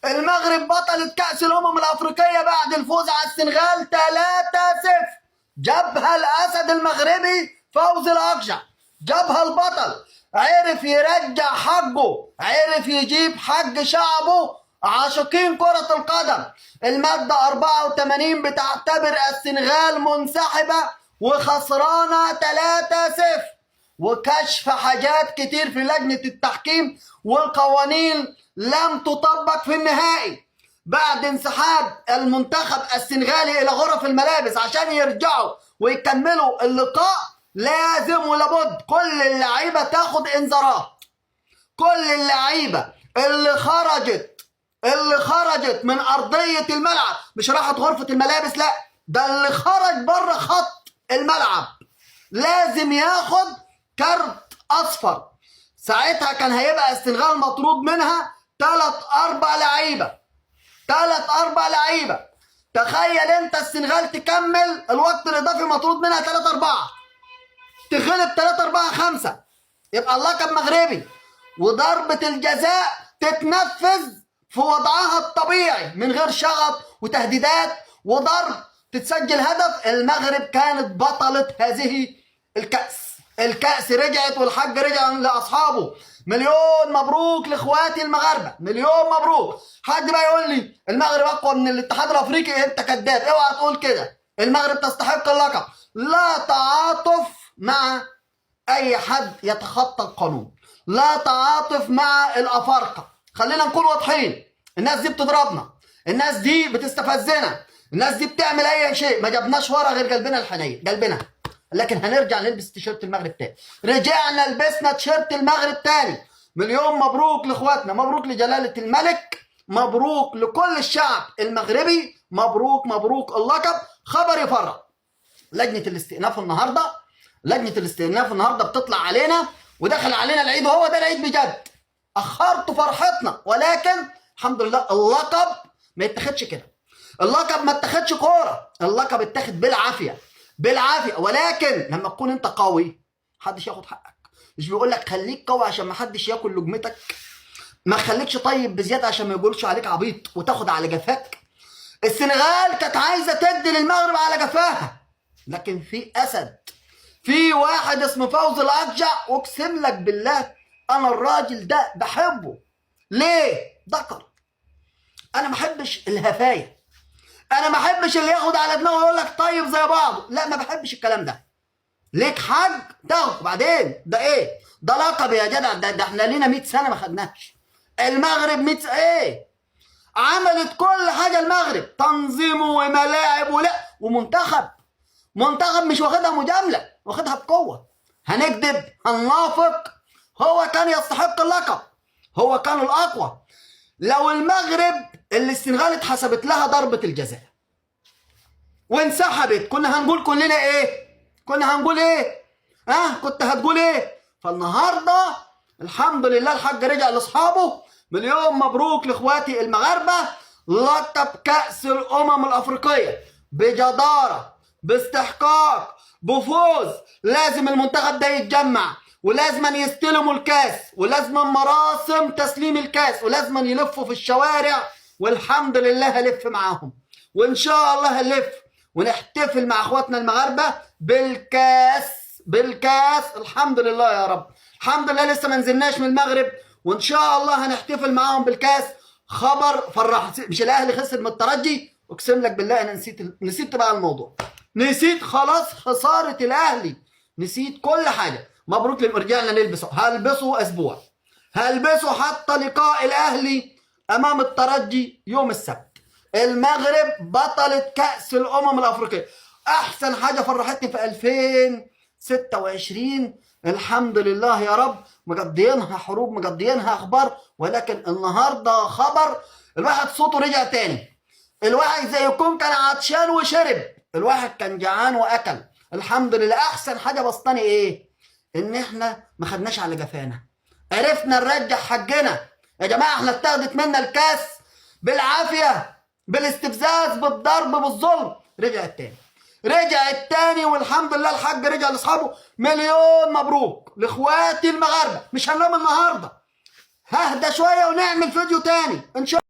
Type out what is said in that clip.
المغرب بطلت كأس الأمم الأفريقية بعد الفوز على السنغال 3-0. جابها الأسد المغربي فوزي الأقجع، جابها البطل، عرف يرجع حقه، عرف يجيب حق شعبه عاشقين كرة القدم. المادة 84 بتعتبر السنغال منسحبة وخسرانة 3-0، وكشف حاجات كتير في لجنة التحكيم والقوانين لم تطبق في النهائي. بعد انسحاب المنتخب السنغالي إلى غرف الملابس عشان يرجعوا ويكملوا اللقاء، لازم ولابد كل اللعيبة تاخد انذارات. كل اللعيبة اللي خرجت من أرضية الملعب، مش راحت غرفة الملابس، لا، ده اللي خرج بره خط الملعب لازم ياخد كارت أصفر. ساعتها كان هيبقى السنغال مطرود منها 3-4 لعيبة. 3-4 لعيبة. تخيل انت السنغال تكمل الوقت الإضافي مطرود منها 3-4، تغلب 3-4-5، يبقى اللقب مغربي، وضربة الجزاء تتنفذ في وضعها الطبيعي من غير شغط وتهديدات وضرب، تتسجل هدف. المغرب كانت بطلة هذه الكأس رجعت والحج رجع لأصحابه. مليون مبروك لاخواتي المغاربة، مليون مبروك. حد بقى يقول لي المغرب اقوى من الاتحاد الافريقي، انت كذاب، اوعى تقول كده. المغرب تستحق اللقب. لا تعاطف مع اي حد يتخطى القانون، لا تعاطف مع الافارقه. خلينا نكون واضحين، الناس دي بتضربنا، الناس دي بتستفزنا، الناس دي بتعمل اي شيء، ما جبناش ورا غير قلبنا الحنين، قلبنا. لكن هنرجع نلبس تيشيرت المغرب تاني. رجعنا لبسنا تيشيرت المغرب تاني. مليون مبروك لاخواتنا، مبروك لجلالة الملك، مبروك لكل الشعب المغربي، مبروك مبروك اللقب. خبر يفرح. لجنة الاستئناف النهارده بتطلع علينا، ودخل علينا العيد وهو ده العيد بجد. اخرتوا فرحتنا، ولكن الحمد لله اللقب ما يتاخدش كده. اللقب ما اتاخدش كوره، اللقب اتاخد بالعافيه بالعافيه. ولكن لما تكون انت قوي محدش ياخد حقك. مش بيقول لك خليك قوي عشان محدش ياكل لقمتك؟ ما خليكش طيب بزياده عشان ما يقولش عليك عبيط وتاخد على جفاك. السنغال كانت عايزه تدي للمغرب على جفاها، لكن في اسد، في واحد اسمه فوزي الأقجع، اقسم لك بالله انا الراجل ده بحبه. ليه؟ ذكر. انا ما بحبش الهفايه، انا ما بحبش اللي ياخد على دماغه ويقول لك طيب زي بعضه، لا ما بحبش الكلام ده. ليك حق تاخد، وبعدين ده ايه؟ ده لقب يا جدع، ده احنا لينا 100 سنه ما خدناش. المغرب 100 سنه ايه؟ عملت كل حاجه المغرب، تنظيم وملاعب ومنتخب مش واخدها مجامله، واخدها بقوه. هنكذب؟ هننافق؟ هو كان يستحق اللقب، هو كان الاقوى. لو المغرب اللي السنغال اتحسبت لها ضربه الجزاء وانسحبت، كنا هنقول كلنا ايه؟ كنا هنقول ايه؟ كنت هتقول ايه؟ فالنهارده الحمد لله الحاج رجع لاصحابه. مليون مبروك لاخواتي المغاربه، لقب كأس الأمم الأفريقية بجدارة، باستحقاق، بفوز. لازم المنتخب ده يتجمع، ولازم يستلموا الكاس، ولازم مراسم تسليم الكاس، ولازم يلفوا في الشوارع. والحمد لله هلف معاهم، وإن شاء الله هنلف ونحتفل مع اخواتنا المغاربه بالكاس. الحمد لله يا رب، الحمد لله لسه ما نزلناش من المغرب، وان شاء الله هنحتفل معاهم بالكاس. خبر فرح. مش الاهلي خسر من الترجي؟ اقسم لك بالله انا نسيت بقى الموضوع، نسيت خلاص خساره الاهلي، نسيت كل حاجه. مبروك رجعنا نلبسه، هلبسه اسبوع، هلبسه حتى لقاء الاهلي امام الترجي يوم السبت. المغرب بطلة كأس الأمم الأفريقية. أحسن حاجة فرحتني في 2026، الحمد لله يا رب. مقضيينها حروب، مقضيينها أخبار، ولكن النهاردة خبر. الواحد صوته رجع تاني، الواحد زي يكون كان عطشان وشرب، الواحد كان جعان وأكل. الحمد لله. أحسن حاجة بسطاني إيه؟ إن إحنا ما خدناش على جفانا، عرفنا نرجع حقنا. يا جماعة إحنا اتاخدت منا الكاس بالعافية، بالاستفزاز، بالضرب، بالظلم. رجعت تاني والحمد لله الحاج رجع لاصحابه. مليون مبروك لاخواتي المغاربه. مش هننام النهارده، ههدى شويه ونعمل فيديو تاني ان شاء الله.